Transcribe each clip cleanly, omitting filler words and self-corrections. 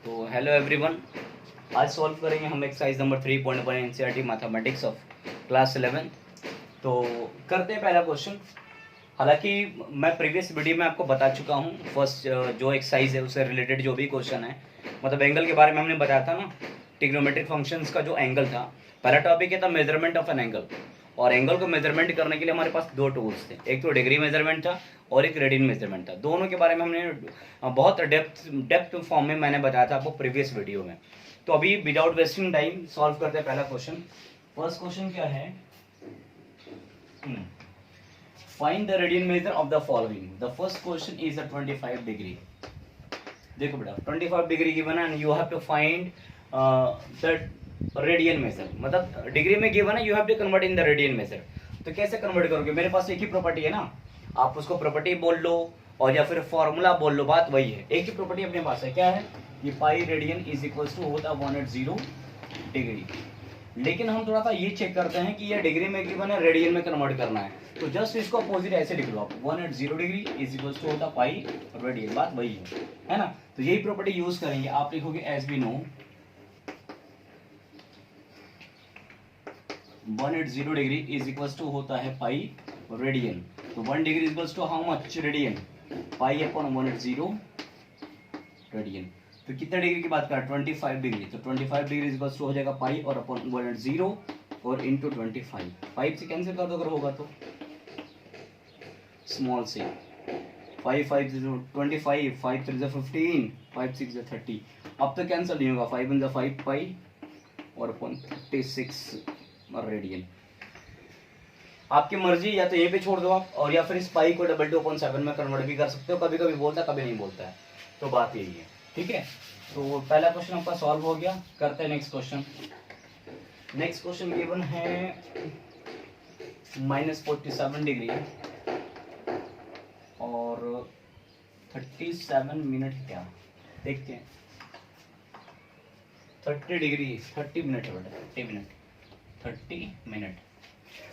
तो hello everyone, आज solve करेंगे हम exercise number 3.1 NCERT mathematics of class 11। तो करते हैं पहला क्वेश्चन। हालांकि मैं प्रीवियस वीडियो में आपको बता चुका हूँ, फर्स्ट जो एक्सरसाइज है उससे रिलेटेड जो भी क्वेश्चन है, मतलब एंगल के बारे में हमने बताया था ना, ट्रिग्नोमेट्रिक फंक्शंस का जो एंगल था। पहला टॉपिक है था मेजरमेंट ऑफ एन एंगल, और एंगल को मेजरमेंट करने के लिए हमारे पास दो टूल्स थे, एक तो डिग्री मेजरमेंट था और एक रेडियन मेजरमेंट था। दोनों के बारे में हमने बहुत डेप्थ फॉर्म में मैंने बताया था आपको प्रीवियस वीडियो में। तो अभी विदाउट वेस्टिंग टाइम सॉल्व करते हैं पहला क्वेश्चन। फर्स्ट क्वेश्चन क्या है? Find the radian measure of the following. The first question is 25 degree. देखो बेटा, 25 डिग्री गिवन है and you have to find the radian measure, मतलब डिग्री में गिवन है, you have to convert in the radian measure. तो कैसे convert करोगे? मेरे पास एक ही प्रॉपर्टी है ना, आप उसको प्रॉपर्टी बोल लो और या फिर फॉर्मूला बोल लो, बात वही है। एक ही प्रॉपर्टी अपने पास है, क्या है? ये pi radian is equals to होता 180 डिग्री। लेकिन हम थोड़ा सा ये चेक करते हैं कि ये डिग्री में गिवन है, रेडियन में कन्वर्ट करना है। तो जस्ट इसको अपोजिट ऐसे लिख लो आप, 180 डिग्री इज इक्वल्स टू होता पाई रेडियन, बात वही है ना। तो यही प्रॉपर्टी यूज करेंगे। आप लिखोगे as we know 180 degree is equals to होता है पाई रेडियन। तो 1 degree is equals to how much radian? Pi upon 180 radian. तो कितने डिग्री की बात कर? 25 डिग्री। तो 25 डिग्री इज इक्वल्स टू हो जाएगा पाई और अपॉन 180 और इंटू 25। 5 से कैंसिल कर दो अगर होगा तो, स्मॉल से 5 5 25, 5 3 15, 5 6 30। अब तो कैंसिल नहीं होगा, 5 1 5 पाई और अपॉन 36 रेडियन। आपकी मर्जी, या तो ये पे छोड़ दो आप, और या फिर इस पाई को (2/7 में कन्वर्ट भी कर सकते हो। कभी कभी बोलता है, कभी नहीं बोलता है, तो बात यही है। ठीक है, तो पहला क्वेश्चन आपका सॉल्व हो गया। करते हैं next question. Next question given है -47 डिग्री और 37 मिनट। क्या देखते हैं? 30 डिग्री 30 मिनट है बेटा, 30 मिनट।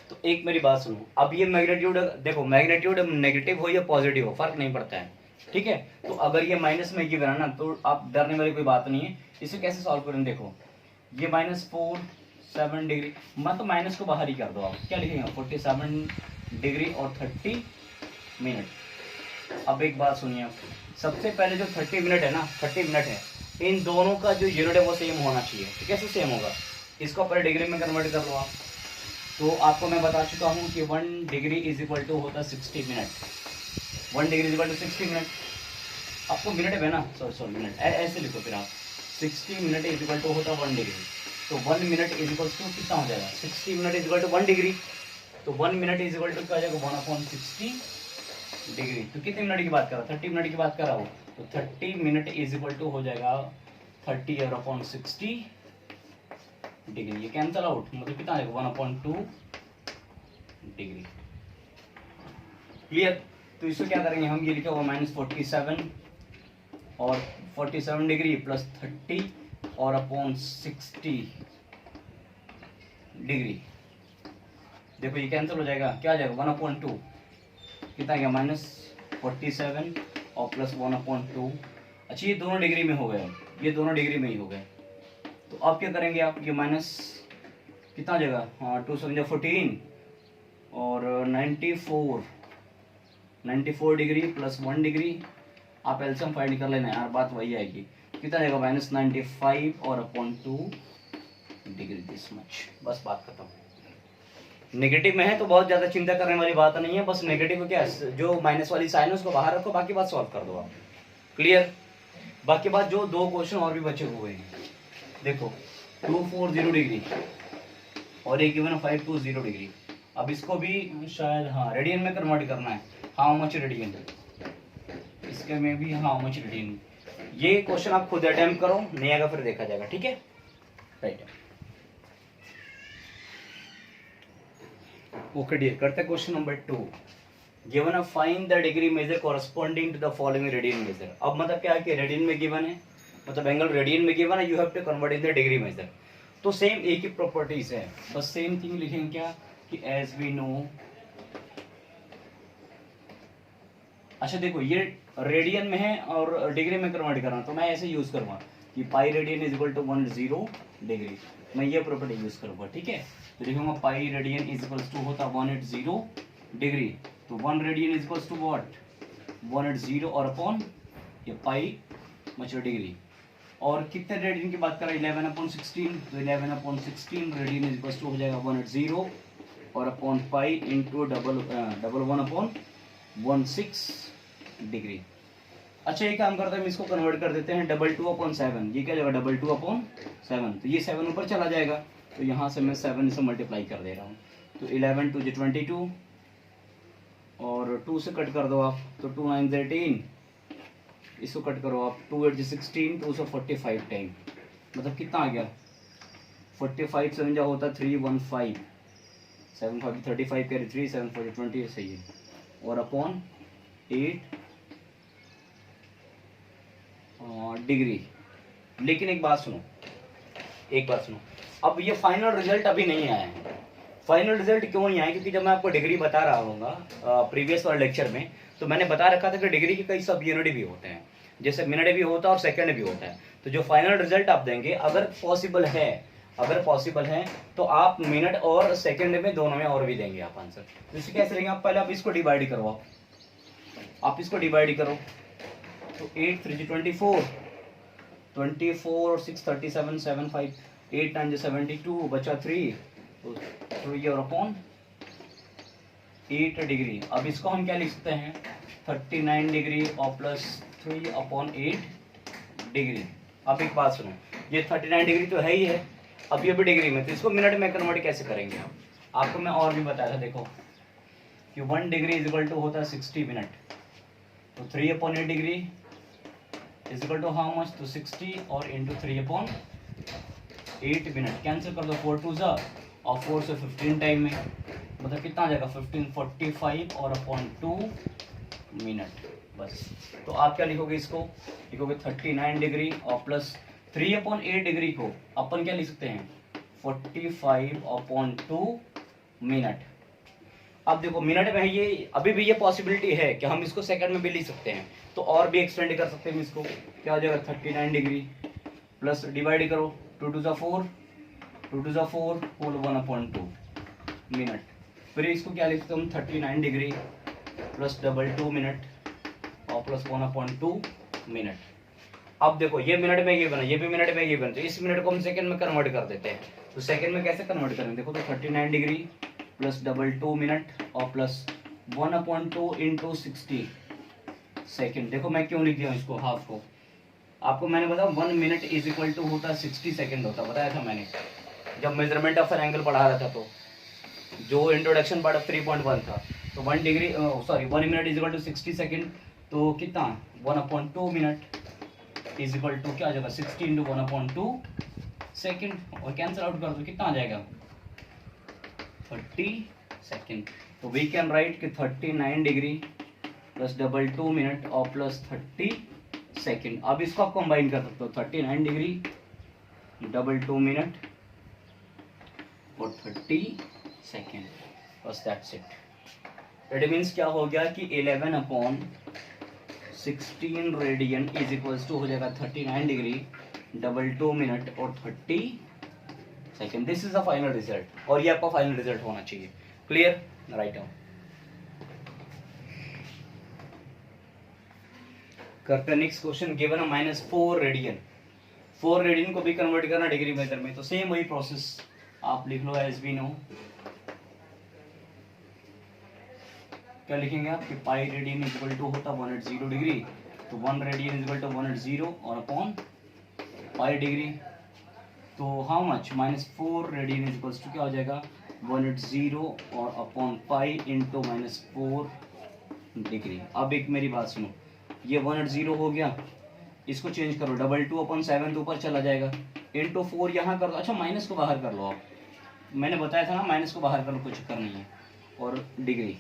तो एक मेरी बात सुनो, अब ये मैग्नीट्यूड देखो, मैग्नीट्यूड नेगेटिव हो या पॉजिटिव हो फर्क नहीं पड़ता है। ठीक है, तो अगर ये माइनस में गिवन है ना, तो आप डरने वाली कोई बात नहीं है। इसे कैसे सॉल्व करेंगे? देखो, ये -47 डिग्री, मत तो माइनस को बाहर ही कर दो। आप क्या लिखेंगे? 47 डिग्री और 30 मिनट। अब एक बात सुनिए आप, सबसे पहले जो 30 मिनट है ना, 30 मिनट है, इन दोनों का जो यूनिट है वो सेम होना चाहिए। तो कैसे सेम होगा? इसको पर डिग्री में कन्वर्ट कर लो आप। तो आपको मैं बता चुका हूँ कि 1 डिग्री इज इक्वल टू होता 60 minute. 1 degree is equal to 60 minute. आपको मिनट है ना, सॉरी मिनट, ऐसे लिखो फिर आप, 60 मिनट इज इक्वल टू होता 1 डिग्री। तो 1 मिनट इज इक्वल टू कितना हो जाएगा? 60 minute is equal to 1 degree. तो 1 मिनट इज इक्वल टू क्या हो जाएगा? 1/60 डिग्री। तो कितने मिनट की बात कर रहा? 30 मिनट की बात कर रहा हूँ। तो 30 मिनट इज इक्वल टू हो जाएगा 30 और अपॉन 60 डिग्री। ये कैंसल आउट, मतलब कितना आएगा? 1/2 डिग्री। क्लियर? तो इसको क्या करेंगे हम? ये लिखा हुआ -47 और 47 डिग्री प्लस 30 और अपॉन 60 डिग्री। देखो ये कैंसिल हो जाएगा, क्या आ जाएगा? 1/2 कितना आ गया? -47 और प्लस 1/2। अच्छा, ये दोनों डिग्री में हो गए, ये दोनों डिग्री में ही हो गए। तो अब क्या करेंगे आप? ये माइनस कितना आ जाएगा? हाँ, 2 7 14 और 94 डिग्री प्लस 1 डिग्री। आप एल्सियम फाइंड कर लेना यार, बात वही आएगी। कितना जाएगा? -95 और अपॉन 2 डिग्री, दिस मच। बस बात खत्म। नेगेटिव में है तो बहुत ज़्यादा चिंता करने वाली बात नहीं है, बस नेगेटिव क्या है, जो माइनस वाली साइन है उसको बाहर रखो, बाकी बात सॉल्व कर दो आप। क्लियर? बाकी बात, जो दो क्वेश्चन और भी बचे हुए हैं, देखो 240 डिग्री और एक गिवन 520 डिग्री। अब इसको भी शायद हाँ रेडियन में कन्वर्ट करना है। How much radian? इसके में भी हाउ मच रेडियन। ये क्वेश्चन आप खुद अटेम्प्ट करो, नहीं आएगा फिर देखा जाएगा। ठीक है, राइट। ओके डियर, करते हैं question number 2। Given a find the degree measure corresponding to the following radian measure. अब मतलब क्या है कि रेडियन में गिवन है, मतलब एंगल रेडियन में गिवन है, you have to convert in the degree measure. तो सेम एक ही प्रॉपर्टीज है, बस सेम थिंग लिखेंगे क्या कि एज वी नो। अच्छा देखो, ये रेडियन में है और डिग्री में कन्वर्ट करना, तो मैं ऐसे यूज करूंगा कि pi radian is equal to 180 degree. मैं ये प्रॉपर्टी यूज करूँगा, ठीक है। तो लिखूंगा pi radian is equal to होता 180 डिग्री। तो 1 radian is equal to what, 180 और अपॉन ये पाई मतलब डिग्री। और कितने रेडियन की बात कर रहा है, 11/16। तो 11/16 रेडियन इज इक्वल टू हो जाएगा 180 और upon pi into double 1/16 degree. अच्छा ये काम करते हैं, हम इसको कन्वर्ट कर देते हैं 2/2/7। ये क्या जाएगा 2/2/7। तो ये 7 ऊपर चला जाएगा, तो यहाँ से मैं 7 से मल्टीप्लाई कर दे रहा हूँ। तो 11 2 22 और 2 से कट कर दो आप, तो 2 9 18। इसको कट करो आप, 2 8 16, 2 से 45 टाइम, मतलब कितना आ गया 45 7 जा होता 315, 7 5 35 कैरी 3 7 4 20 सही है। और अपॉन 8 डिग्री। लेकिन एक बात सुनो, अब ये फाइनल रिजल्ट अभी नहीं आया है। फाइनल रिजल्ट क्यों नहीं आया, क्योंकि जब मैं आपको डिग्री बता रहा हूँगा प्रीवियस वाले लेक्चर में, तो मैंने बता रखा था कि डिग्री के कई सब यूनिट भी होते हैं, जैसे मिनट भी होता है और सेकंड भी होता है। तो जो फाइनल रिजल्ट आप देंगे, अगर पॉसिबल है तो आप मिनट और सेकंड में दोनों में और भी देंगे आप आंसर। तो इसे कैसे लेंगे आप, पहले आप इसको डिवाइड करो, आप इसको डिवाइड करो। तो 8 3 24, 24 और 6 37 7 5 8 9 72 बचा 3, तो 3 और अपॉन 8 डिग्री। अब इसको हम क्या लिख सकते हैं 39 डिग्री और प्लस 3 अपॉन 8 डिग्री। अब एक बात सुनो, ये 39 डिग्री तो है ही है, अब ये भी डिग्री में, तो इसको मिनट में कन्वर्ट कैसे करेंगे आप, आपको मैं और भी बताया था। देखो कि 1 डिग्री इज इक्वल टू होता है 60 मिनट। तो 3 upon 8 degree is equal to how much, तो 60 और इंटू 3 अपॉन 8 मिनट। कैंसिल कर दो 4 2 जा और 4 से 15 टाइम में, मतलब कितना आ जाएगा 15 45 और अपॉन 2 मिनट बस। तो आप क्या लिखोगे, इसको लिखोगे 39 डिग्री और प्लस 3 अपॉन 8 डिग्री को अपन क्या लिख सकते हैं 45 अपॉन 2 मिनट। अब देखो मिनट में ये अभी भी ये पॉसिबिलिटी है कि हम इसको सेकंड में भी लिख सकते हैं, तो और भी एक्सटेंड कर सकते हैं इसको। क्या हो जाएगा 39 डिग्री प्लस डिवाइड करो 2 2 4 2 2 4 होल 1/2 मिनट। फिर इसको क्या लिख सकते हैं हम 39 डिग्री प्लस 2 मिनट और प्लस 1/2 मिनट। अब देखो ये मिनट में ये बना, ये भी मिनट में ये बना, तो इस मिनट को हम सेकंड में कन्वर्ट कर देते हैं। तो सेकंड में कैसे कन्वर्ट करेंगे, देखो तो 39 डिग्री प्लस 2 मिनट और प्लस 1/2 इंटू 60 सेकेंड। देखो मैं क्यों लिख दिया इसको हाफ को, आपको मैंने बताया 1 मिनट इज इक्वल टू होता 60 सेकेंड होता, बताया था मैंने जब मेजरमेंट ऑफ एन एंगल पढ़ा रहा था। तो जो इंट्रोडक्शन पार्ट ऑफ 3.1 था, तो 1 minute is equal to 60 second, तो कितना 1/2 मिनट इज इक्वल टू क्या आ जाएगा 60 इंटू 1/2 सेकेंड, और कैंसिल आउट कर दो कितना आ जाएगा 30 सेकेंड। तो वी कैन राइट कि 39 डिग्री प्लस 2 मिनट और प्लस 30 सेकेंड। अब इसको आप कंबाइन कर सकते हो 39 डिग्री 2 मिनट और 30 सेकेंड, बस दैट्स इट। इट मीन्स क्या हो गया कि 11/16 रेडियन इज इक्वल्स टू हो जाएगा 39 डिग्री 2 मिनट और 30 second. This is the final result, और ये आपका फाइनल रिजल्ट होना चाहिए। क्लियर, राइट डाउन करते हैं। नेक्स्ट क्वेश्चन गिवन है -4 रेडियन। 4 रेडियन को भी कन्वर्ट करना डिग्री मेथड में, तो सेम वही प्रोसेस आप लिख लो एज वी नो। क्या लिखेंगे आप कि pi radian is equal to होता 180 डिग्री, तो 1 रेडियन इज इक्वल टू 180 और अपॉन पाई डिग्री, तो how much -4 radian is equal to क्या हो जाएगा 180 और अपॉन पाई इंटू -4 डिग्री। अब एक मेरी बात सुनो, ये 180 हो गया, इसको चेंज करो 2/2/7 तो ऊपर चला जाएगा, इंटू 4 यहाँ कर दो। अच्छा माइनस को बाहर कर लो आप, मैंने बताया था ना माइनस को बाहर कर लो, कोई चक्कर नहीं है। और डिग्री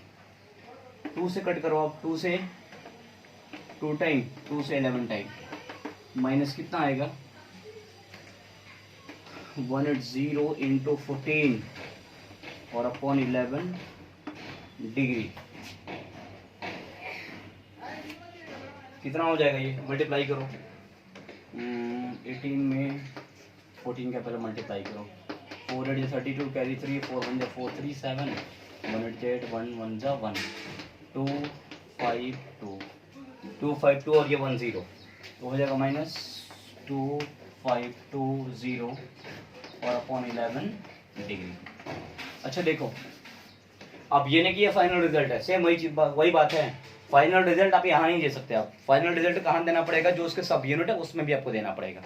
2 से कट करो आप, 2 से 2 टाइम, 2 से 11 टाइम, माइनस कितना आएगा 180 इंटू 14 और अपॉन 11 डिग्री। कितना हो जाएगा ये, मल्टीप्लाई करो 18 में 14 का पहले मल्टीप्लाई करो, 4 8 32 कैरी 3, 4 1 4 3 7, 1 8 8 1 1 1, 2 5 2 2 5 2 और ये 1 0, तो हो जाएगा माइनस 2 5 2 0 और अपॉन 11 डिग्री। अच्छा देखो, अब ये नहीं कि ये फाइनल रिजल्ट है, सेम वही बात है। फाइनल रिजल्ट आप यहाँ नहीं दे सकते, आप फाइनल रिजल्ट कहाँ देना पड़ेगा, जो उसके सब यूनिट है उसमें भी आपको देना पड़ेगा।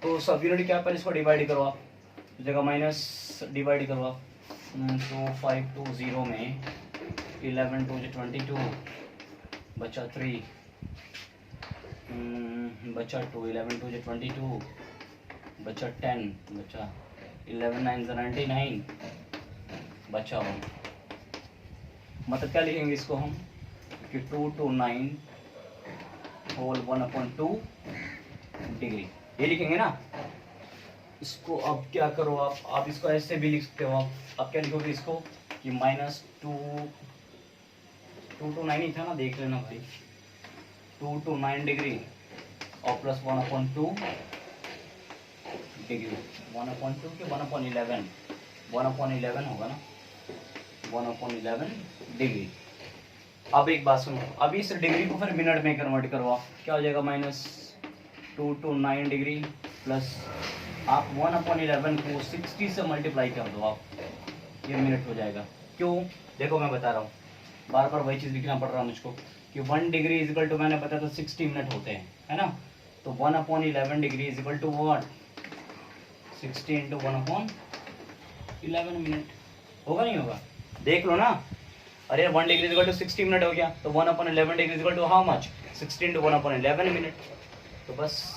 तो सब यूनिट क्या, पहले इसको डिवाइड करो आप, जगह माइनस डिवाइड करो आप, तो 5 2 0 में 11 2 22 बचा 3 बचा 2, 11 2 22 बचा 10 बचा 11 9 99 बचा 1। मतलब क्या लिखेंगे इसको हम कि 2 to 9 होल 1/2 डिग्री, ये लिखेंगे ना। इसको अब क्या करो आप इसको ऐसे भी लिख सकते हो आप क्या लिखोगे इसको कि माइनस 2 to 9 ही था ना, देख लेना भाई, 2 to 9 डिग्री और प्लस 1/2 डिग्री, 1/2 के 1/11, 1/11 होगा ना, 1/11 डिग्री। अब एक बात सुनो, अब इस डिग्री को फिर मिनट में कन्वर्ट करो आप, क्या हो जाएगा माइनस 2 to 9 डिग्री प्लस आप 1/11 को 60 से मल्टीप्लाई कर दो आप, ये मिनट हो जाएगा। क्यों, देखो मैं बता रहा हूँ, बार बार वही चीज़ लिखना पड़ रहा है मुझको कि 1 डिग्री इज इक्वल टू, मैंने बताया था 60 मिनट होते हैं, है ना। तो 1/11 degree is equal to what, 60 into 1/11 minute, होगा नहीं होगा, देख लो ना। अरे 1 डिग्री इक्वल टू 60 मिनट हो गया, तो 1/11 degree equal to how much, 60 into 1/11 minute. तो बस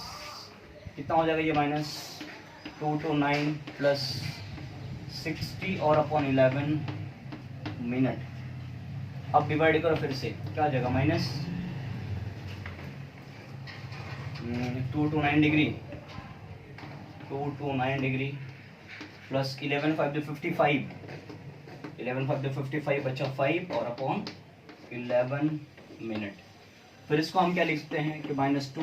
कितना हो जाएगा ये, माइनस 2 to 9 प्लस 60 और अपॉन 11 मिनट। अब डिवाइड करो फिर से, क्या हो जाएगा minus 2 to 9 degree, 2 to 9 degree plus 11 5 to 55, 11 5 to 55 बचा 5 और अपॉन 11 मिनट। फिर इसको हम क्या लिख सकते हैं कि minus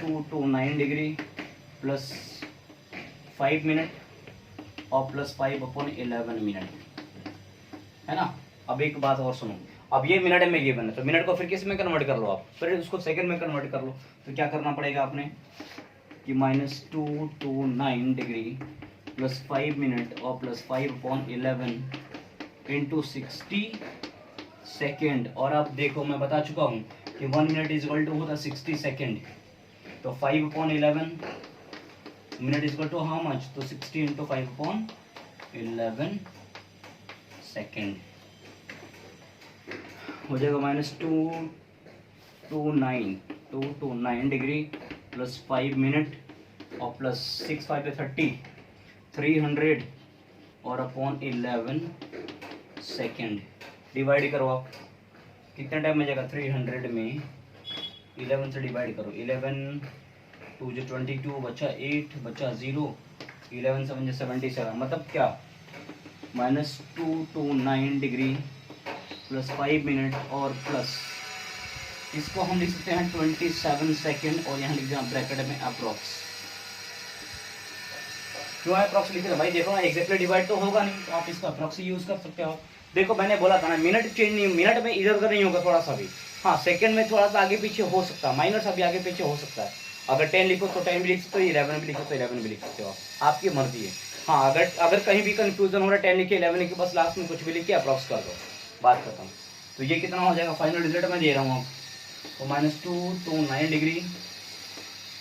two to 9 degree plus 5 minute और प्लस 5/11 मिनट, है ना। अब एक बात और सुनो, अब ये मिनट में गिवन है, तो मिनट को फिर किस में कन्वर्ट कर लो आप, फिर उसको सेकंड में कन्वर्ट कर लो। तो क्या करना पड़ेगा आपने कि -2 to 9 डिग्री प्लस 5 मिनट और प्लस 5/11 इंटू 60 सेकेंड। और अब देखो मैं बता चुका हूँ कि 1 मिनट इज इक्वल टू होता 60 सेकेंड, तो 5/11 minute is equal to how much, तो 60 इंटू 5/11 सेकेंड हो जाएगा -2 to 9 डिग्री प्लस 5 मिनट और प्लस 6 5 30, 300 और अपॉन 11 सेकेंड। डिवाइड करो आप, कितने टाइम में जाएगा, 300 में 11 से डिवाइड करो, 11 2 जो 22 बचा 8 बचा 0, 11 7 जो 77, मतलब क्या -2 to 9 डिग्री प्लस 5 मिनट और प्लस इसको हम लिख सकते हैं 27 सेकेंड और यहाँ लिख देना ब्रैकेट में अप्रॉक्स। क्यों अप्रॉक्स लिख रहे भाई, देखो ना एग्जैक्टली डिवाइड तो होगा नहीं, तो आप इसका अप्रॉक्स यूज कर सकते हो। देखो मैंने बोला था ना, मिनट चेंज नहीं, मिनट में इधर उधर नहीं होगा थोड़ा सा भी, हाँ सेकंड में थोड़ा सा आगे पीछे हो सकता है, माइनर सा भी आगे पीछे हो सकता है। अगर 10 लिखो तो 10 भी लिख सकते हो, 11 भी लिखो तो 11 भी लिख सकते हो, आपकी मर्जी है। हाँ अगर कहीं भी कंफ्यूजन हो रहा है 10 लिखे 11 लिखे, बस लास्ट में कुछ भी लिख के अप्रॉक्स कर दो, बात खत्म। तो ये कितना हो जाएगा, फाइनल रिजल्ट मैं दे रहा हूँ आपको, तो -2 to 9 डिग्री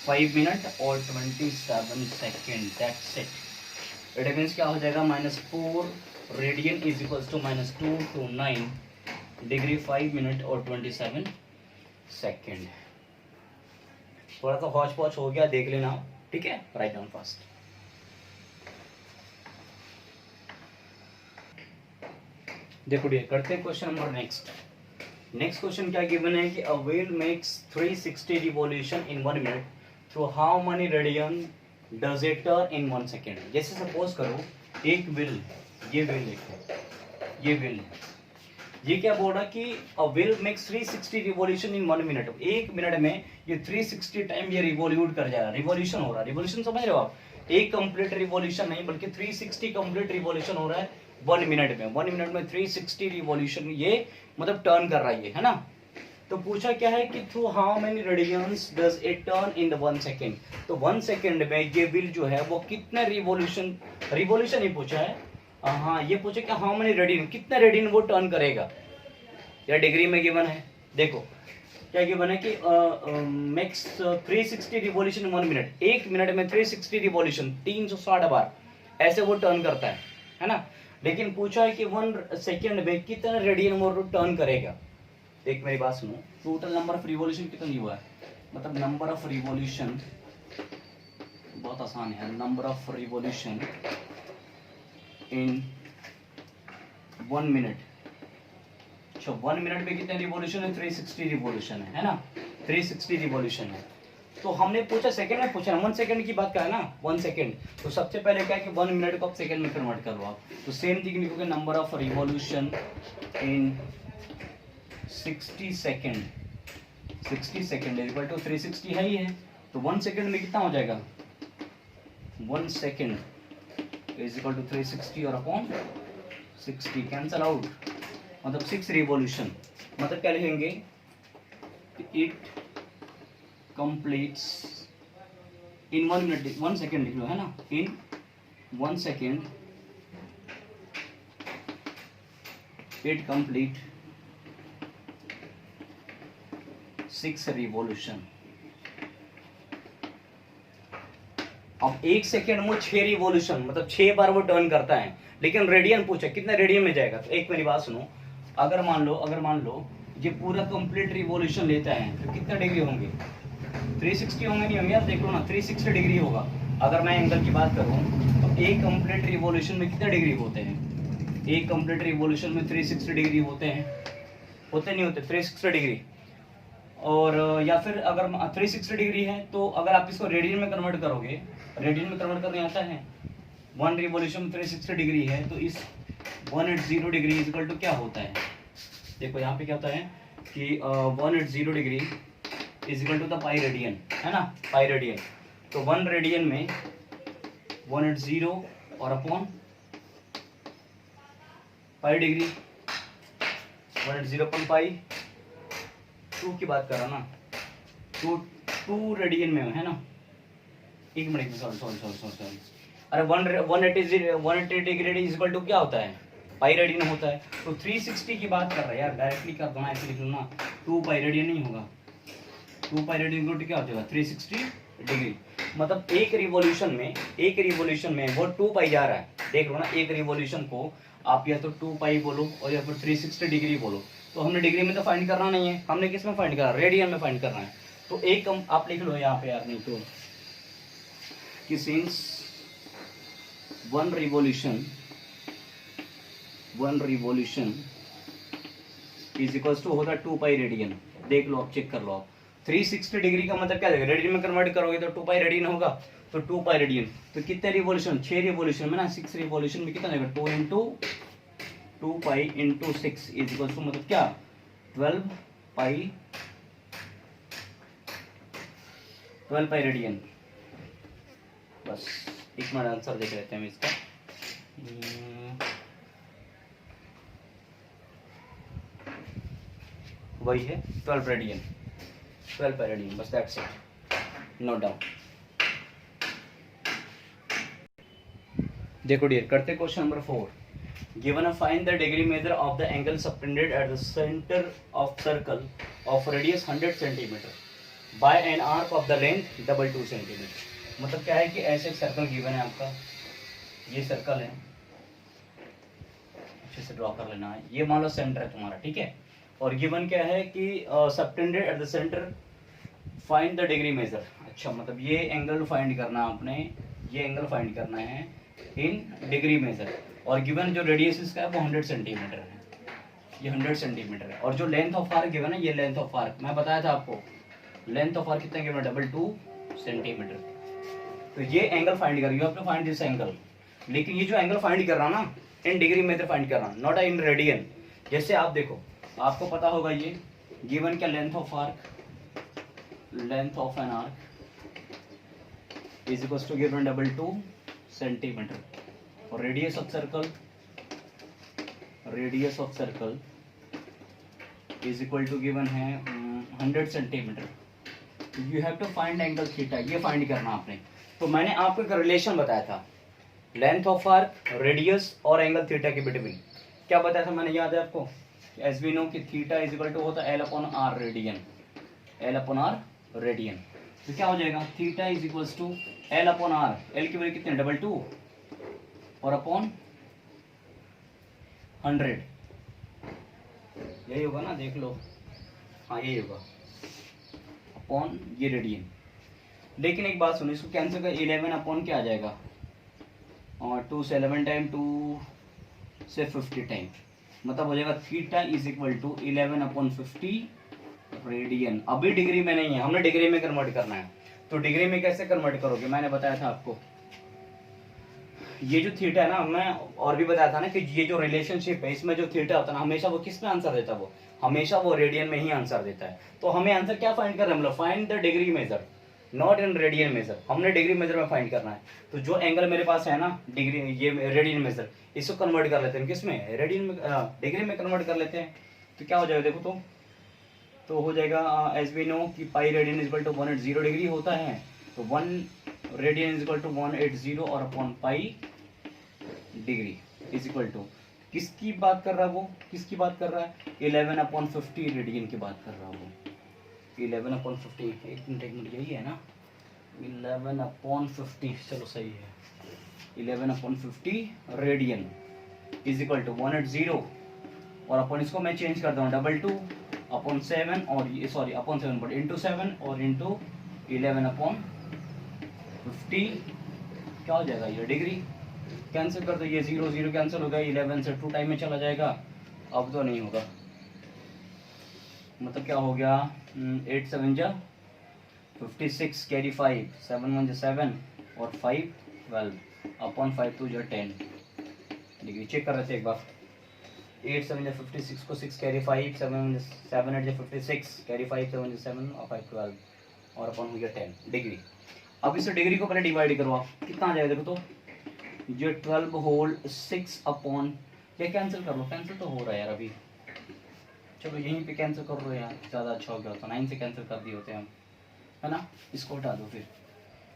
5 मिनट और 27 second, that's it. It means क्या हो जाएगा, -4 radian is equals to -2 to 9 degree 5 minute और 27 सेकेंड। थोड़ा सा हौच पौच हो गया, देख लेना, ठीक है, राइट डाउन फास्ट। देखो डियर, करते हैं क्वेश्चन नंबर नेक्स्ट क्वेश्चन क्या गिवन है कि a wheel makes 360 revolution in 1 minute through how many radian does it turn in 1 second. जैसे सपोज करो एक व्हील, ये व्हील देखो, ये व्हील ये क्या बोल रहा कि wheel makes 360 revolution in 1 minute, 1 minute में ये 360 टाइम ये रिवॉल्यूट कर जाएगा, रिवॉल्यूशन हो रहा है, रिवॉल्यूशन समझ रहे हो आप, एक कंप्लीट रिवॉल्यूशन नहीं बल्कि 360 कंप्लीट रिवॉल्यूशन हो रहा है 1 मिनट में, 1 मिनट में 360 रिवॉल्यूशन ये मतलब टर्न कर रहा है ना। तो पूछा क्या है कि through how many radians does it turn in the 1 second, तो 1 सेकेंड में ये व्हील जो है वो कितने रिवॉल्यूशन, रिवॉल्यूशन ही पूछा है, हाँ ये पूछे कि हाउ मेनी रेडियन, कितना रेडियन वो टर्न करेगा, या डिग्री में गिवन है, देखो क्या गिवन है कि मेक्स 360 रिवॉल्यूशन 1 मिनट, 1 मिनट में 360 रिवॉल्यूशन 360 बार ऐसे वो टर्न करता है ना। लेकिन पूछा है कि 1 सेकेंड में कितना रेडियन वो टर्न करेगा। एक मेरी बात सुनो, टोटल नंबर ऑफ रिवॉल्यूशन कितना दिया हुआ है, मतलब नंबर ऑफ रिवॉल्यूशन बहुत आसान है, number of revolution in 1 minute, अच्छा 1 मिनट में कितने रिवॉल्यूशन है, 360 रिवॉल्यूशन है ना, 360 रिवॉल्यूशन है। तो हमने पूछा सेकंड में पूछा, 1 सेकंड की बात का है ना, 1 सेकंड, तो सबसे पहले क्या है कि 1 मिनट को आप सेकंड में कन्वर्ट कर लो आप, तो सेम थिंग लिखोगे number of revolution in 60 second, 60 second equal to 360 है ही है, तो 1 सेकंड में कितना हो जाएगा, 1 सेकंड इज इक्वल टू 360 और अपॉन 60 कैंसल आउट, मतलब 6 रिवॉल्यूशन, मतलब क्या लिखेंगे, it completes in 1 minute, 1 second लिख लो है ना, इन 1 सेकंड इट कंप्लीट 6 रिवॉल्यूशन। अब 1 सेकेंड में 6 रिवॉल्यूशन, मतलब 6 बार वो टर्न करता है, लेकिन रेडियन पूछा कितना रेडियन में जाएगा। तो एक मेरी बात सुनो, अगर मान लो ये पूरा कंप्लीट रिवॉल्यूशन लेता है तो कितना डिग्री होंगे, 360 होंगे, नहीं होंगे यार, देख लो ना 360 डिग्री होगा। अगर मैं एंगल की बात करूं तो एक कंप्लीट रिवॉल्यूशन में कितने डिग्री होते हैं, एक कंप्लीट रिवॉल्यूशन में 360 डिग्री होते हैं, होते नहीं होते 360 डिग्री, और या फिर अगर 360 डिग्री है तो अगर आप इसको रेडियन में कन्वर्ट करोगे, रेडियन में कन्वर्ट करने आता है, 1 रिवॉल्यूशन में 360 डिग्री है, तो इस 180 डिग्री इज इक्वल टू क्या होता है, देखो यहाँ पे क्या होता है कि 180 degree is equal to the pi radian, है ना, पाई रेडियन, तो 1 रेडियन में 180 और upon pi degree, 180 upon pi, 2 की बात कर रहा ना, तो 2 रेडियन में है ना, एक मिनट में सॉरी, अरे 180 डिग्री इज इक्वल टू क्या होता है, पाई रेडियन होता है, तो 360 की बात कर रहा है यार, डायरेक्टली कर दो ना, ऐसे लिख लो ना, 2 पाई रेडियन नहीं होगा, 2 पाई रेडियन इक्वल टू क्या हो जाएगा 360 डिग्री, मतलब एक रिवॉल्यूशन में वो 2 पाई जा रहा है, देख लो ना, एक रिवॉल्यूशन को आप या तो 2 पाई बोलो और या फिर 360 डिग्री बोलो, तो हमने डिग्री में तो फाइंड करना नहीं है, हमने किस में फाइंड करना, रेडियन में फाइंड करना है, तो एक आप लिख लो यहाँ पे यार, नहीं तो कि since 1 revolution is equals to होता है 2 पाई रेडियन, देख लो आप, चेक कर लो आप, 360 डिग्री का मतलब क्या है, रेडियन में कन्वर्ट करोगे तो 2 पाई रेडियन होगा, तो 2 पाई रेडियन, तो कितने रिवॉल्यूशन, 6 रिवॉल्यूशन में ना, 6 रिवॉल्यूशन में कितना जाएगा, 2 into 2 pi into 6 is equals to मतलब क्या 12 पाई रेडियन। बस एक मिनट आंसर देख लेते हैं इसका, वही है 12 रेडियन, 12 पाई रेडियन, बस दैट्स इट, नो डाउट। देखो डियर, करते question number 4, given a find the degree measure of the angle subtended at the center of circle of radius 100 cm by an arc of the length double 2 cm। मतलब क्या है कि ऐसे एक circle given है आपका, ये सर्कल है, अच्छे से ड्रॉ कर लेना है, ये मान लो सेंटर है तुम्हारा, ठीक है, और गिवन क्या है कि subtended at the centre find the degree measure, अच्छा मतलब ये एंगल फाइंड करना आपने, ये एंगल फाइंड करना है इन डिग्री मेजर, और गिवन जो रेडियस इसका है वो 100 सेंटीमीटर है, ये 100 सेंटीमीटर है, और जो लेंथ ऑफ आर्क गिवन है, ये लेंथ ऑफ आर्क मैं बताया था आपको, लेंथ ऑफ आर्क कितना गिवन है, 2 सेंटीमीटर, तो ये एंगल फाइंड कर, you have to find this angle, लेकिन ये जो एंगल फाइंड कर रहा ना, इन डिग्री मेजर फाइंड कर रहा, नॉट इन रेडियन, जैसे आप देखो, आपको पता होगा ये गिवन क्या, length of arc, length of an arc is equals to given 2 centimetre, और radius of circle, radius of circle is equal to given है 100 centimetre. You have to find angle theta, ये फाइंड करना आपने। तो मैंने आपको एक रिलेशन बताया था लेंथ ऑफ आर्क, रेडियस और एंगल थीटा के बिटवीन। क्या बताया था मैंने, याद है आपको? एस वी नो कि थीटा इज इक्वल टू होता है L upon R radian, L upon R radian. तो क्या हो जाएगा, theta is equals to L upon R, L की वैल्यू कितनी, 2 और अपॉन 100, यही होगा ना, देख लो, हाँ यही होगा, अपॉन ये रेडियन। लेकिन एक बात सुनो, इसको कैंसिल कर, 11 अपॉन क्या आ जाएगा, और 2 से 11 टाइम, 2 से 50 टाइम, मतलब हो जाएगा theta is equal to 11 upon 50 radian. अभी डिग्री में नहीं है, हमने डिग्री में कन्वर्ट करना है। तो डिग्री में कैसे कन्वर्ट करोगे, मैंने बताया था आपको, ये जो थीटा है ना, मैं और भी बताया था ना कि ये जो रिलेशनशिप है, इसमें जो थीटा होता है ना, हमेशा वो किस में आंसर देता है, वो हमेशा वो रेडियन में ही आंसर देता है। तो हमें आंसर क्या फाइंड करना है, मतलब find the degree measure, not in radian measure, हमने डिग्री मेजर में फाइंड करना है। तो जो एंगल मेरे पास है ना, डिग्री, ये रेडियन मेजर, इसको कन्वर्ट कर लेते हैं किस में, रेडियन में, डिग्री में कन्वर्ट कर लेते हैं। तो क्या हो जाएगा देखो, तो हो जाएगा एज वी नो कि pi radian is equal to 180 degree होता है। तो 1 रेडियन इज इक्वल टू 180 और upon pi degree is equal to, किसकी बात कर रहा है वो, किसकी बात कर रहा है, 11 अपॉन 50 रेडियन की बात कर रहा है वो, 11 अपॉन 50, एक मिनट यही है ना, 11 अपॉन 50, चलो सही है, 11 upon 50 radian is equal to 180, और अपन इसको मैं चेंज करता हूँ 2 अपॉन 7, और ये सॉरी अपॉन 7 बट इंटू 7 और इंटू 11 अपॉन 50, क्या हो जाएगा, ये डिग्री। कैंसिल कर दो, ये 0 0 कैंसिल हो गया, 11 से 2 टाइम में चला जाएगा, अब तो नहीं होगा, मतलब क्या हो गया, 8 7 जा 56, कैरी 5, 7 1 7 और 5 12 अपॉन 5 2 10 डिग्री। चेक कर रहे थे एक बार, 8 7 56 को 6 कैरी 5, 7 7 8 56 कैरी 5 7 7 और 5 12 और अपॉन हो गया 10 डिग्री। अब इस डिग्री को पहले डिवाइड करो आप, कितना आ जाएगा देखो, तो ये 12 होल 6 अपॉन, ये कैंसिल कर लो, कैंसिल तो हो रहा है यार अभी, चलो यहीं पे कैंसिल कर लो यार, ज़्यादा अच्छा हो गया होता, 9 से कैंसिल कर दिए होते हम, है ना, इसको हटा दो, फिर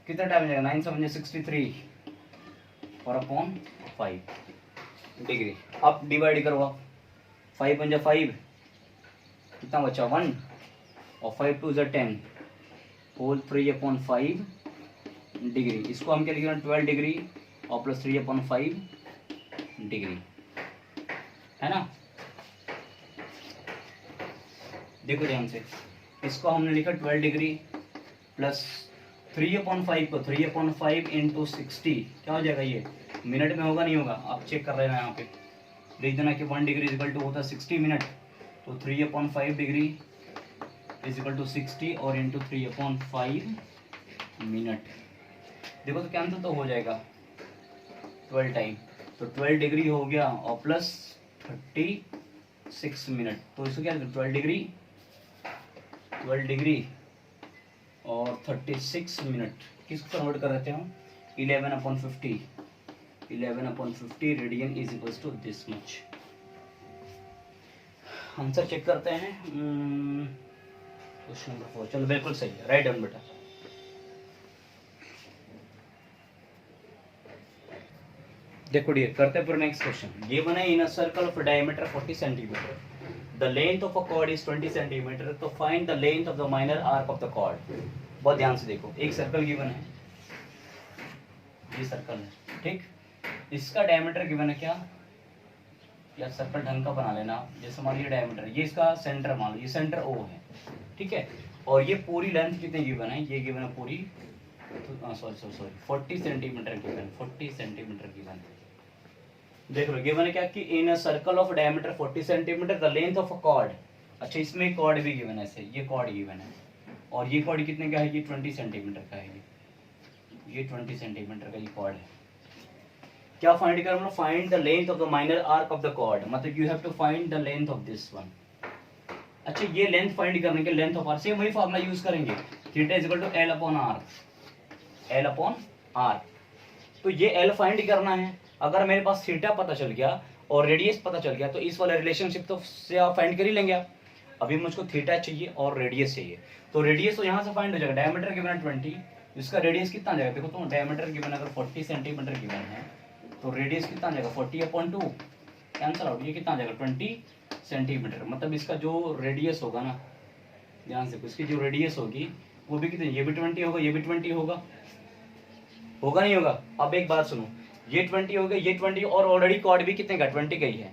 कितना टाइम जाएगा, 9 7 63 और अपॉन 5 डिग्री। अब डिवाइड करो आप, 5 1 5, कितना बचा 1 और 5 2 10 होल 3 अपॉन 5 डिग्री। इसको हम क्या लिख रहे हैं, 12 डिग्री और प्लस 3 अपॉन 5 डिग्री, है ना। देखो ध्यान से, इसको हमने लिखा 12 डिग्री प्लस 3 अपॉन 5 को 3 अपॉन 5 इंटू 60, क्या हो जाएगा, ये मिनट में होगा नहीं होगा, आप चेक कर रहे हैं यहाँ पे, देख देना कि 1 डिग्री इक्वल टू होता है 60 मिनट, तो 3 upon 5 degree is equal to 60 और इंटू 3 अपॉन 5 मिनट। देखो तो कैंसिल तो हो जाएगा 12 टाइम, तो 12 डिग्री हो गया और प्लस 36 मिनट, तो इसको क्या 12 डिग्री और 36 मिनट, किसको कन्वर्ट कर रहे थे हम, 11 upon 50, 11 upon 50 radian is equals to this much. Answer check करते हैं, क्वेश्चन नंबर 4, चलो बिल्कुल सही है, राइट डाउन बेटा। देखो डियर, करते हैं फिर नेक्स्ट क्वेश्चन। गिवन है in a circle of diameter 40 centimetre, the length of a chord is 20 centimetre, तो find the length of the minor arc of the chord. बहुत ध्यान से देखो, एक सर्कल गिवन है, ये सर्कल है, ठीक, इसका डायमीटर गिवन है क्या, या सर्कल ढंग का बना लेना, जैसे मान लीजिए डायमीटर, ये इसका सेंटर मान लो, ये सेंटर ओ है, ठीक है, और ये पूरी लेंथ कितनी गिवन है, ये गिवन है पूरी, sorry 40 centimetre given, 40 centimetre given. देख लो गिवन है क्या कि in a circle of diameter 40 centimetre the length of a chord, अच्छा इसमें कॉर्ड भी गिवन है, ऐसे ये कॉर्ड गिवन है, और ये कॉर्ड कितने का है, ये 20 सेंटीमीटर का है, ये 20 सेंटीमीटर का ये कॉर्ड क्या फाइंड करना, मतलब find the length of the minor arc of the chord, मतलब you have to find the length of this one. अच्छा ये लेंथ फाइंड करने के लेंथ ऑफ आर्क सेम वही फॉर्मूला यूज करेंगे, theta is equal to L upon R, L upon R. तो ये L find करना है। अगर मेरे पास थीटा पता चल गया और रेडियस पता चल गया तो इस वाला रिलेशनशिप तो से आप फाइंड कर ही लेंगे आप। अभी मुझको थीटा चाहिए और रेडियस चाहिए, तो रेडियस तो यहाँ से फाइंड हो जाएगा, डायमीटर गिवन है 20, इसका रेडियस कितना आ जाएगा, देखो तो डायमीटर गिवन अगर 40 सेंटीमीटर गिवन है तो रेडियस कितना आ जाएगा 40/2, कैंसल आउट, ये कितना आ जाएगा 20 सेंटीमीटर। मतलब इसका जो रेडियस होगा ना, ध्यान से, इसकी जो रेडियस होगी वो भी कितनी, ये भी 20 होगा, ये भी 20 होगा, होगा नहीं होगा। अब एक बात सुनो, ये 20 हो गया, ये 20 और ऑलरेडी कॉर्ड भी कितने का 20 का ही है,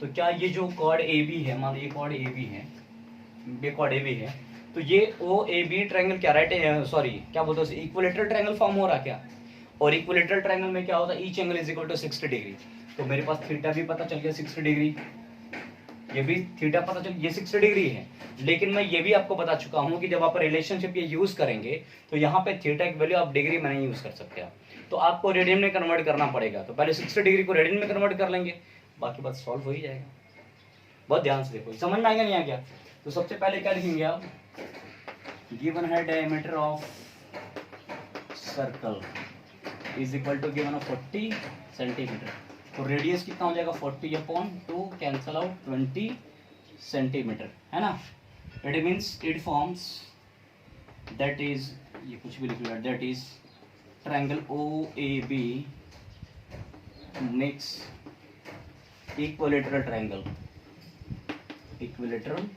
तो क्या ये जो कॉर्ड ए बी है, मान लो ये कॉर्ड ए बी है, ये कॉर्ड ए बी है, तो ये ओ ए बी ट्रायंगल क्या राइट, सॉरी क्या बोलते हैं, इक्विलेटरल ट्रायंगल फॉर्म हो रहा क्या, और इक्विलेटरल ट्रायंगल में क्या होता है, each angle is equal to 60 degree. तो मेरे पास थीटा भी पता चल गया 60 डिग्री, ये भी थीटा पता चल, ये 60 डिग्री है। लेकिन मैं ये भी आपको बता चुका हूं कि जब आप रिलेशनशिप ये यूज करेंगे तो यहाँ पे थीटा की वैल्यू आप डिग्री में नहीं यूज कर सकते आप, तो आपको रेडियन में कन्वर्ट करना पड़ेगा। तो पहले 60 डिग्री को रेडियन में कन्वर्ट कर लेंगे, बाकी बात सॉल्व हो ही जाएगा। बहुत ध्यान से देखो, समझ में आएगा नहीं आ गया। तो सबसे पहले क्या लिखेंगे आप, गिवन है diameter of circle is equal to given of 40 centimetre, तो रेडियस कितना हो जाएगा 40/2, कैंसल आउट 20 सेंटीमीटर, है ना। It means it forms, that is, ये कुछ भी लिख लो, that is triangle O A B makes equilateral triangle, equilateral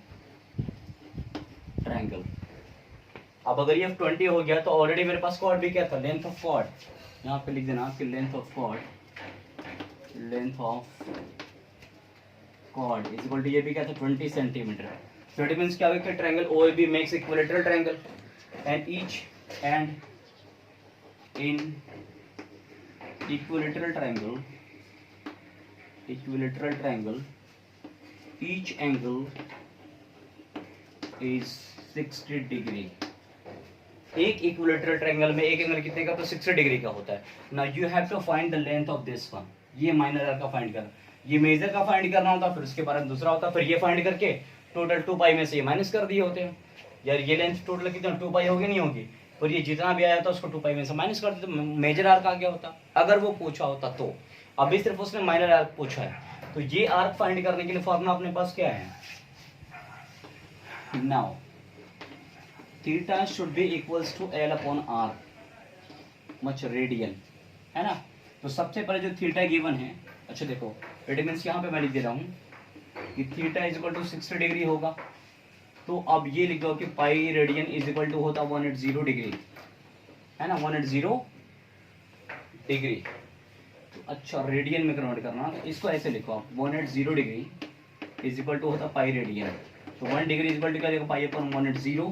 triangle. अब अगर ये 20 हो गया तो ऑलरेडी मेरे पास कॉर्ड भी क्या था, लेंथ ऑफ कॉर्ड, यहाँ पे लिख देना कि length of chord, length of chord is equal to, ये भी क्या था 20 सेंटीमीटर। तो इट मींस क्या होगा कि triangle OAB makes equilateral triangle and each and in equilateral triangle, equilateral triangle each angle is 60 degree. एक इक्विलेटरल ट्रायंगल में एक एंगल कितने का, तो 60 डिग्री का होता है। Now you have to find the length of this one, ये माइनर आर्क का फाइंड करना, ये मेजर का फाइंड करना होता, फिर उसके बाद दूसरा होता, फिर ये फाइंड करके टोटल 2 पाई में से ये माइनस कर दिए होते हैं। यार ये लेंथ टोटल कितना 2 पाई होगी नहीं होगी, फिर ये जितना भी आया था उसको 2 पाई में से माइनस कर देते, मेजर आर्क आ गया होता अगर वो पूछा होता तो। अभी सिर्फ उसने माइनर आर्क पूछा है, तो ये आर्क फाइंड करने के लिए फॉर्मूला अपने पास क्या है, now theta should be equals to L upon R much radian, है ना। तो सबसे पहले जो थीटा गिवन है, अच्छा देखो इट मींस यहाँ पे मैं लिख दे रहा हूँ कि theta is equal to 60 degree होगा, तो अब ये लिख दो कि pi radian is equal to होता 180 डिग्री, है ना, 180 डिग्री। तो अच्छा रेडियन में कन्वर्ट करना, तो इसको ऐसे लिखो आप 180 डिग्री इज इक्वल टू होता पाई रेडियन, तो 1 डिग्री इज इक्वल टू क्या देगा पाई अपॉन 180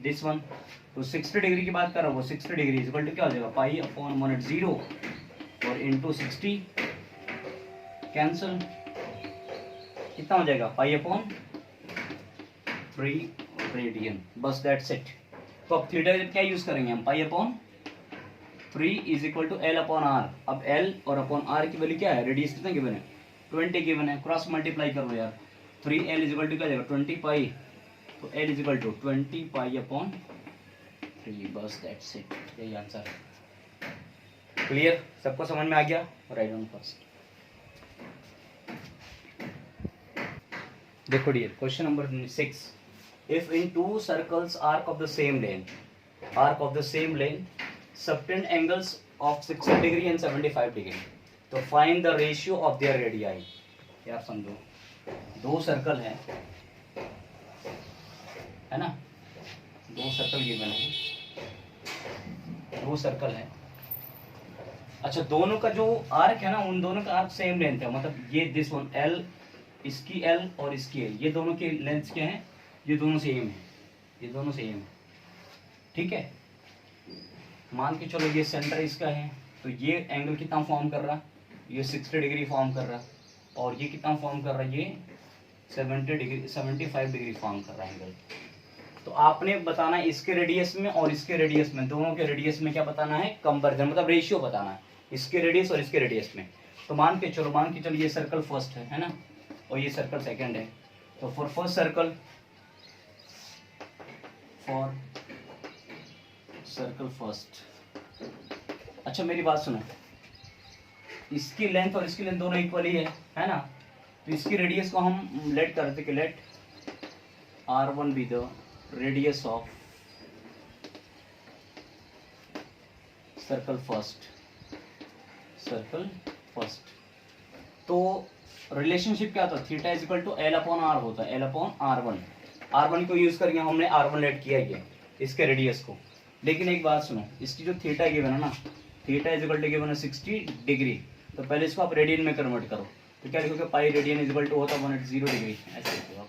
दिस वन। तो 60 डिग्री की बात कर रहा हूँ, 60 डिग्री इज इक्वल टू क्या हो जाएगा पाई अपॉन 180 और इंटू 60, कैंसल, कितना हो जाएगा पाई अपॉन 3 रेडियन, बस दैट्स इट। तो अब थीटा क्या यूज करेंगे हम, pi upon 3 is equal to L upon R. अब एल और अपॉन आर की वैल्यू क्या है, रेडियस कितना गिवन है 20 गिवन है, क्रॉस मल्टीप्लाई करो यार, 3l इज इक्वल टू क्या जाएगा 20 पाई, तो l is equal to 20 pi upon 3, बस दैट्स इट, यही आंसर है। क्लियर, सबको समझ में आ गया, राइट ऑन फर्स्ट। देखो dear, question number 6, if in 2 circles arc of the same length subtend angles of 60 degree and 75 degree, तो find the ratio of their radii. यार समझो, 2 सर्कल है ना, 2 सर्कल गिवन है, 2 सर्कल है। अच्छा दोनों का जो आर्क है ना, उन दोनों का आर्क सेम लेंथ है, मतलब ये दिस वन एल, इसकी एल और इसकी एल, ये दोनों के लेंथ क्या है, ये दोनों सेम है, ये दोनों सेम है, ठीक है। मान के चलो ये सेंटर इसका है, तो ये एंगल कितना फॉर्म कर रहा, ये 60 डिग्री फॉर्म कर रहा, और ये कितना फॉर्म कर रहा है, ये 75 डिग्री फॉर्म कर रहा है एंगल। तो आपने बताना है इसके रेडियस में और इसके रेडियस में, दोनों के रेडियस में क्या बताना है, कंपैरिजन, मतलब रेशियो बताना है। इसके रेडियस और इसके रेडियस में। तो मान के चलो ये सर्कल फर्स्ट है ना, और ये सर्कल सेकंड है। तो फॉर फर्स्ट सर्कल फर्स्ट, अच्छा मेरी बात सुनो, इसकी लेंथ और इसकी लेंथ दोनों इक्वल ही है ना। तो इसकी रेडियस को हम लेट कर देते कि let r1 be the radius of circle first. तो रिलेशनशिप क्या था, theta is equal to L upon R होता है, एल अपॉन R1 को यूज करके हमने R1 लेट किया है इसके रेडियस को। लेकिन एक बात सुनो, इसकी जो थीटा गिवन है ना, theta is equal to given है 60 डिग्री। तो पहले इसको आप रेडियन में कन्वर्ट करो, तो क्या लिखोगे, pi radian is equal to होता 180 डिग्री, ऐसे लिखो आप,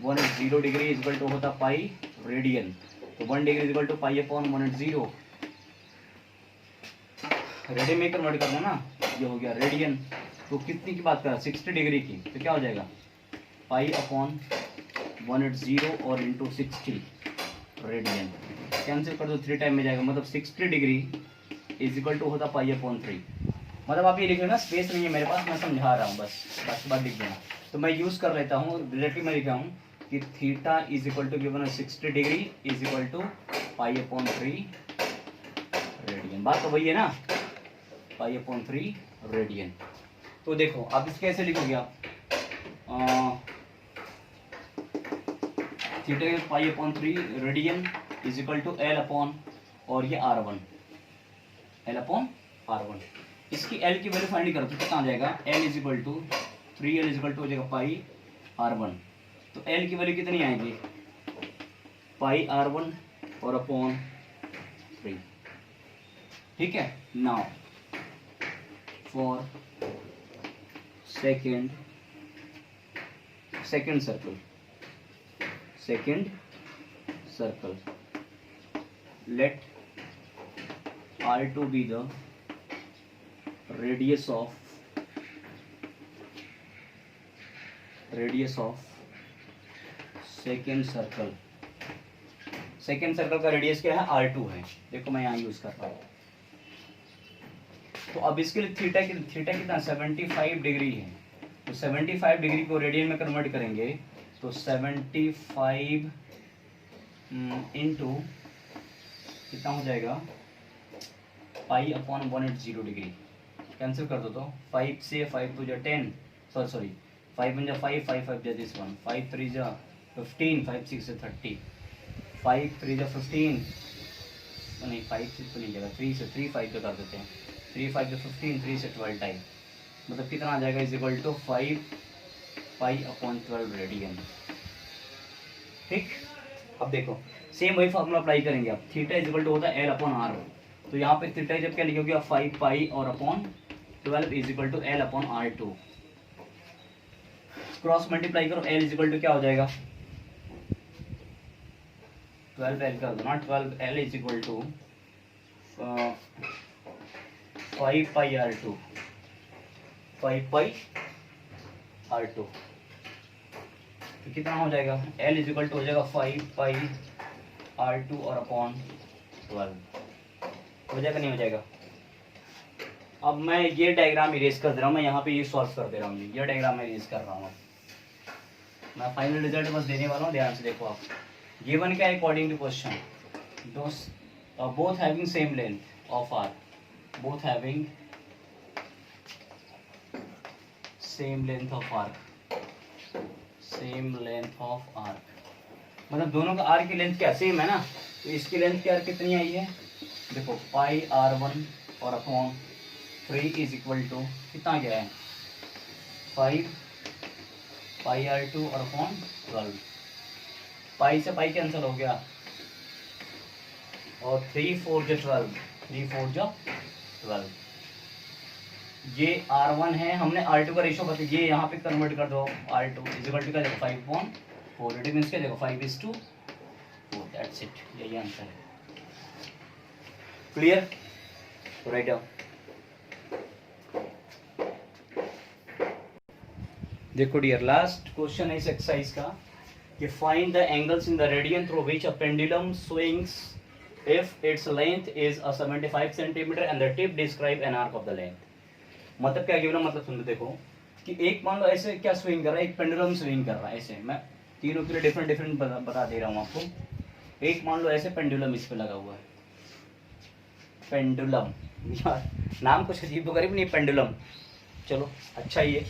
180 डिग्री इज इक्वल टू होता पाई रेडियन। तो 1 degree is equal to pi upon 180, radian में कन्वर्ट करना ना, ये हो गया रेडियन। तो कितनी की बात कर रहा है, 60 डिग्री की, तो क्या हो जाएगा पाई अपॉन 180 और इंटू 60 रेडियन, कैंसिल कर दो, 3 टाइम में जाएगा, मतलब 60 डिग्री इज इक्वल टू होता पाई अपॉन 3। मतलब आप ये लिख लेना, स्पेस नहीं है मेरे पास, मैं समझा रहा हूँ, बस बाकी बात लिख देना। तो मैं यूज़ कर लेता हूँ, डायरेक्टली मैं लिखा हूँ कि theta is equal to given 60 degree is equal to pi upon 3 radian. बात तो वही है ना, पाई अपॉन 3 रेडियन। तो देखो अब इस कैसे लिखोगे आप, theta pi upon 3 radian is equal to L upon, और ये R1, एल अपॉन R1। इसकी एल की वैल्यू फाइंड करो तो कितना आ जाएगा, L is equal to 3L is equal to हो जाएगा पाई R1। तो एल की वैल्यू कितनी आएगी, पाई R1 और अपॉन 3, ठीक है। Now for second circle let R2 be the radius of second circle का रेडियस क्या है, R2 है। देखो मैं यहाँ यूज कर रहा हूँ। तो अब इसके लिए थीटा कितना 75 डिग्री है। तो 75 डिग्री को रेडियन में कन्वर्ट करेंगे तो 75 इंटू कितना हो जाएगा, पाई अपॉन 180 डिग्री, कैंसिल कर दो तो 5 से 5 तो जा 10, सॉरी 5 1 जा 5, 5 5 जा दिस वन, 5 3 जा 15, 5 6 से 30, 5 3 जा 15, नहीं 5 6 तो नहीं जाएगा, 3 से 3 5 पे कर देते हैं, 3 5 जा 15, 3 से 12 टाइम, मतलब कितना आ जाएगा, is equal to 5 pi upon 12 radian. ठीक, अब देखो सेम वही फॉर्मूला अप्लाई करेंगे आप, थीटा इज इक्वल टू होता है एल अपॉन आर। तो यहाँ पे थीटा जब क्या लिखोगे आप 5 पाई और upon 12 is equal to L upon R2। Cross multiply करो, एल इज इक्वल टू क्या हो जाएगा, 12L कर दो ना, 12L is equal to 5 pi R2, 5 pi R2। तो कितना हो जाएगा, L इज इक्वल टू हो जाएगा 5 पाई R2 और अपॉन 12, हो जाएगा नहीं हो जाएगा। अब मैं ये डायग्राम इरेज कर दे रहा हूँ, मैं यहाँ पे ये सॉल्व कर दे रहा हूँ, ये डायग्राम मैं इरेज कर रहा हूँ। मैं फाइनल रिजल्ट बस देने वाला हूँ, ध्यान से देखो आप। गिवन क्या है according to question, both having same length of arc, both having same length of arc, same length of arc, मतलब दोनों का आर्क की लेंथ क्या सेम है ना। तो इसकी लेंथ क्या कितनी आई है, देखो पाई R1 और अपॉन 3 इज इक्वल टू कितना गया है, 5 पाई R2 और अपॉन 12, पाई से पाई कैंसिल हो गया, और 3 4 जो 12, 3 4 जो 12, ये R1 है, हमने R2 का रेशो बता, ये यहाँ पे कन्वर्ट कर दो, R2 इज इक्वल टू क्या देखो 5/4, इट मींस क्या देखो 5:4, दैट्स इट, यही आंसर है। क्लियर, तो राइट डाउन। देखो डियर, लास्ट क्वेश्चन है इस एक्सरसाइज का, कि find the angles in the radian through which a pendulum swings if its length is a 75 centimeter and the tip describe an arc of the length. मतलब क्या given है, मतलब सुन लो, देखो कि एक मान लो ऐसे क्या स्विंग कर रहा है, एक पेंडुलम स्विंग कर रहा है ऐसे, मैं तीनों के लिए डिफरेंट डिफरेंट बता दे रहा हूँ आपको। एक मान लो ऐसे पेंडुलम इस पे लगा हुआ है, पेंडुलम, यार नाम कुछ अजीब तो करीब नहीं, पेंडुलम, चलो अच्छा ही है,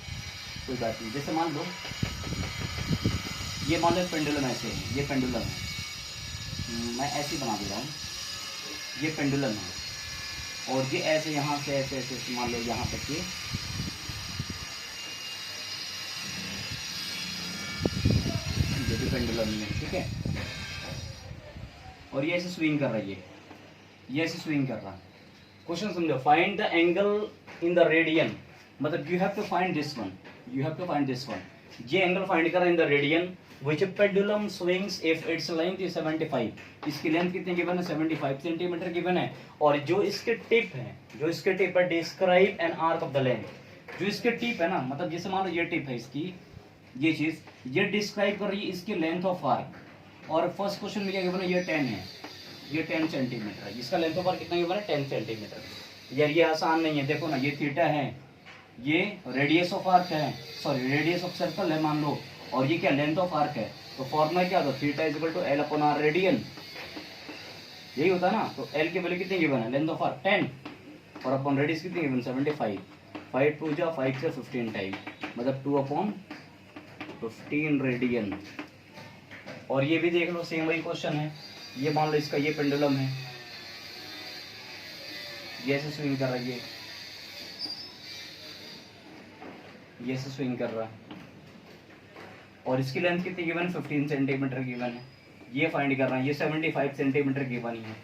कोई बात नहीं। जैसे मान लो ये मान लो पेंडुलम ऐसे है, ये पेंडुलम है, मैं ऐसे ही बना दे रहा हूँ, ये पेंडुलम है और ये ऐसे यहाँ से ऐसे ऐसे मान लो यहाँ तक ये भी पेंडुलम ही है, ठीक है। और ये ऐसे स्विंग कर रही है, ये ऐसे स्विंग कर रहा है। क्वेश्चन समझो, find the angle in the radian, मतलब you have to find this one, you have to find this one. ये एंगल फाइंड कर in the radian which pendulum swings if its length is 75, इसकी length कितनी given है, 75 centimetre given है। और जो इसके टिप है, जो इसके टिप है, describe an arc of the length, जो इसके टिप है ना, मतलब जैसे मान लो ये टिप है इसकी, ये चीज ये डिस्क्राइब कर रही है इसकी लेंथ ऑफ आर्क। और फर्स्ट क्वेश्चन में क्या गिवन है, ये 10 है, ये 10 सेंटीमीटर है, इसका लेंथ ऑफ आर्क कितना गिवन है, 10 सेंटीमीटर। यार ये आसान नहीं है, देखो ना, ये थीटा है, ये रेडियस ऑफ आर्क है, सॉरी रेडियस ऑफ सर्कल है मान लो, और ये क्या लेंथ ऑफ आर्क है। तो फॉर्मूला क्या होता है, theta is equal to L upon R radian, यही होता है ना। तो एल की वैल्यू कितनी गिवन है, लेंथ ऑफ आर्क 10 और अपॉन रेडियस कितनी गिवन 75, 5 2 जा 5 से 15 टाइम, मतलब 2 अपॉन 15 रेडियन। और ये भी देख लो, सेम वही क्वेश्चन है, ये मान लो इसका ये पेंडुलम है, ये ऐसे स्विंग कर रहा है, ये ऐसे स्विंग कर रहा है, और इसकी लेंथ कितनी गिवन है, 15 सेंटीमीटर गिवन है, ये फाइंड कर रहा है, ये 75 सेंटीमीटर गिवन ही है।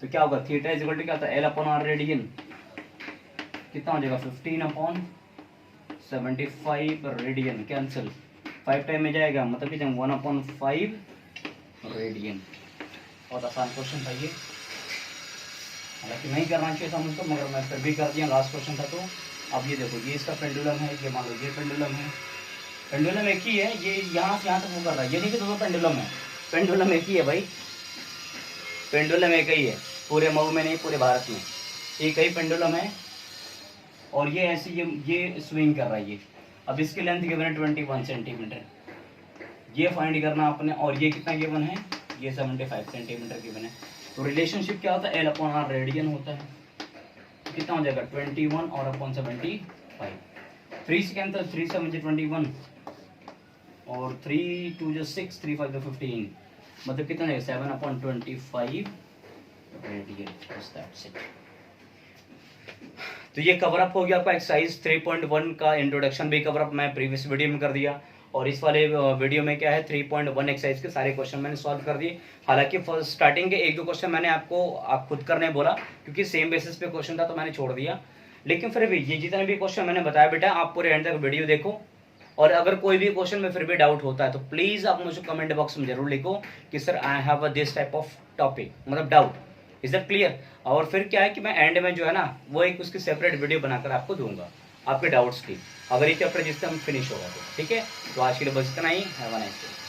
तो क्या होगा, थीटा इज इक्वल टू क्या होता है, एल अपॉन आर रेडियन, कितना हो जाएगा 15 अपॉन 75 रेडियन, कैंसिल 5 टाइम में जाएगा, मतलब कितना 1 अपॉन 5 रेडियन। बहुत आसान क्वेश्चन था ये, हालांकि नहीं करना चाहिए था मुझको, मगर मैं फिर भी कर दिया, लास्ट क्वेश्चन था। तो अब ये देखो, ये इसका पेंडुलम है, ये मान लो ये पेंडुलम है, पेंडुलम एक ही है, ये यहाँ से यहाँ तक वो कर रहा है, ये नहीं कि दोनों पेंडुलम है, पेंडुलम एक ही है भाई, पेंडुलम एक ही है, पूरे मऊ में नहीं, पूरे भारत में एक ही पेंडुलम है। और ये ऐसे ये स्विंग कर रहा है ये। अब इसकी लेंथ गिवन है 21 सेंटीमीटर, ये फाइंड करना आपने, और ये कितना गिवन है, ये 75 सेंटीमीटर गिवन है। तो रिलेशनशिप क्या होता है, एल अपॉन आर रेडियन होता है, कितना हो जाएगा 21 और अपॉन 75, 3 से कैंसिल, 3 7 21 और 3 2 जो 6, 3 5 15, मतलब कितना है 7 अपॉन 25 रेडियन। That's it. तो ये कवर अप हो गया आपका एक्सरसाइज 3.1 का इंट्रोडक्शन भी कवर अप मैं प्रीवियस वीडियो में कर दिया, और इस वाले वीडियो में क्या है 3.1 एक्सरसाइज के सारे क्वेश्चन मैंने सॉल्व कर दिए। हालांकि स्टार्टिंग के 1-2 क्वेश्चन मैंने आपको आप खुद करने बोला, क्योंकि सेम बेसिस पे क्वेश्चन था तो मैंने छोड़ दिया, लेकिन फिर भी ये जितने भी क्वेश्चन मैंने बताया बेटा, आप पूरे एंड तक वीडियो देखो, और अगर कोई भी क्वेश्चन में फिर भी डाउट होता है तो प्लीज आप मुझे कमेंट बॉक्स में जरूर लिखो कि sir I have this type of topic, मतलब डाउट, इज दैट क्लियर। और फिर क्या है कि मैं एंड में जो है ना वो एक उसकी सेपरेट वीडियो बनाकर आपको दूंगा आपके डाउट्स की, अगर ये चैप्टर जिससे हम फिनिश होगा तो, ठीक है। तो आज के लिए बस इतना ही, हैव अ नाइस डे।